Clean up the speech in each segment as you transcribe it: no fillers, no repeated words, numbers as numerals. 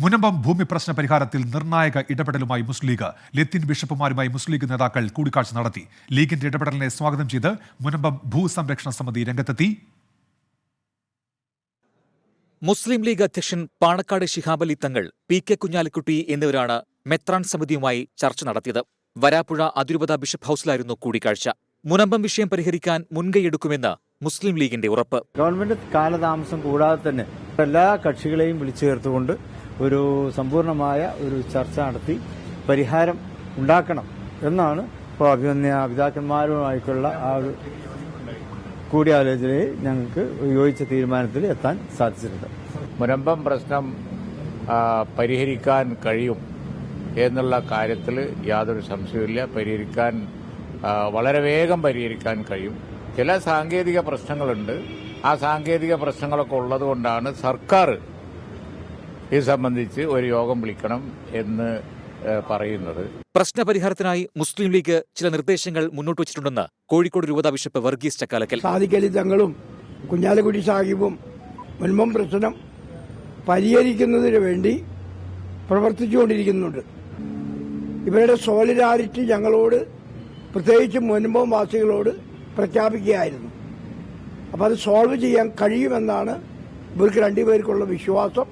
മുനമ്പം ഭൂമി പ്രശ്ന പരിഹാരത്തിൽ നിർണായക ഇടപെടലുമായി മുസ്ലിം ലീഗ്. ലത്തീൻ ബിഷപ്പുമാരുമായി മുസ്ലിം ലീഗ് നേതാക്കൾ കൂടിക്കാഴ്ച നടത്തി. ലീഗിന്റെ ഇടപെടലിനെ സ്വാഗതം ചെയ്ത് മുനമ്പം ഭൂസംരക്ഷണ സമിതി രംഗത്തെത്തി. മുസ്ലിം ലീഗ് അധ്യക്ഷൻ പാണക്കാട് ശിഹാബ് അലി തങ്ങൾ, പി.കെ. കുഞ്ഞാലിക്കുട്ടി എന്നിവരാണ് മെത്രാൻ സമിതിയുമായി ചർച്ച നടത്തിയത്. വരാപ്പുഴ അതിരൂപത ബിഷപ്പ് ഹൌസിലായിരുന്നു കൂടിക്കാഴ്ച. മുനമ്പം വിഷയം പരിഹരിക്കാൻ മുൻകൈയെടുക്കുമെന്ന് മുസ്ലിം ലീഗിന്റെ ഉറപ്പ്. ഗവൺമെന്റ് കാലതാമസം കൂടാതെ തന്നെ എല്ലാ കക്ഷികളെയും വിളിച്ചു ചേർത്തുകൊണ്ട് ഒരു സമ്പൂർണമായ ഒരു ചർച്ച നടത്തി പരിഹാരം ഉണ്ടാക്കണം എന്നാണ് ഇപ്പോൾ അഭിമന്യ പിതാക്കന്മാരുമായിട്ടുള്ള ആ ഒരു കൂടിയാലോചനയിൽ ഞങ്ങൾക്ക് യോജിച്ച തീരുമാനത്തിൽ എത്താൻ സാധിച്ചിട്ടുണ്ട്. മുനമ്പം പ്രശ്നം പരിഹരിക്കാൻ കഴിയും എന്നുള്ള കാര്യത്തിൽ യാതൊരു സംശയവുമില്ല. വളരെ വേഗം പരിഹരിക്കാൻ കഴിയും. ചില സാങ്കേതിക പ്രശ്നങ്ങളുണ്ട്. ആ സാങ്കേതിക പ്രശ്നങ്ങളൊക്കെ ഉള്ളതുകൊണ്ടാണ് സർക്കാർ ഇത് സംബന്ധിച്ച് ഒരു യോഗം വിളിക്കണം എന്ന് പറയുന്നത്. പ്രശ്നപരിഹാരത്തിനായി മുസ്ലിം ലീഗ് ചില നിർദ്ദേശങ്ങൾ മുന്നോട്ട് വച്ചിട്ടുണ്ടെന്ന് കോഴിക്കോട് രൂപതാ ബിഷപ്പ് വർഗീസ് ചക്കാലക്കൽ. സാദിഖലി തങ്ങളും കുഞ്ഞാലിക്കുട്ടി സാഹിബും മുൻപം പ്രശ്നം പരിഹരിക്കുന്നതിന് വേണ്ടി പ്രവർത്തിച്ചുകൊണ്ടിരിക്കുന്നുണ്ട്. ഇവരുടെ സോളിഡാരിറ്റി ഞങ്ങളോട്, പ്രത്യേകിച്ച് മുൻപം വാസികളോട് പ്രഖ്യാപിക്കുകയായിരുന്നു. അപ്പം അത് സോൾവ് ചെയ്യാൻ കഴിയുമെന്നാണ് ഇവർക്ക് രണ്ടുപേർക്കുള്ള വിശ്വാസം.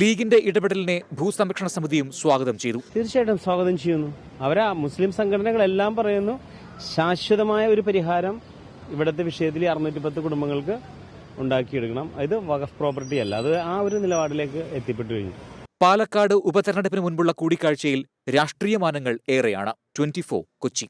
ലീഗിന്റെ ഇടപെടലിനെ ഭൂസംരക്ഷണ സമിതിയും സ്വാഗതം ചെയ്തു. തീർച്ചയായിട്ടും സ്വാഗതം ചെയ്യുന്നു. അവരാ മുസ്ലിം സംഘടനകളെല്ലാം പറയുന്നു ശാശ്വതമായ ഒരു പരിഹാരം ഇവിടുത്തെ വിഷയത്തിൽ 610 കുടുംബങ്ങൾക്ക് ഉണ്ടാക്കിയെടുക്കണം. ഇത് വഖഫ് പ്രോപ്പർട്ടി അല്ല. അത് ആ ഒരു നിലപാടിലേക്ക് എത്തിപ്പെട്ടു കഴിഞ്ഞു. പാലക്കാട് ഉപതെരഞ്ഞെടുപ്പിന് മുൻപുള്ള കൂടിക്കാഴ്ചയിൽ രാഷ്ട്രീയ മാനങ്ങൾ ഏറെയാണ്. 24 കൊച്ചി.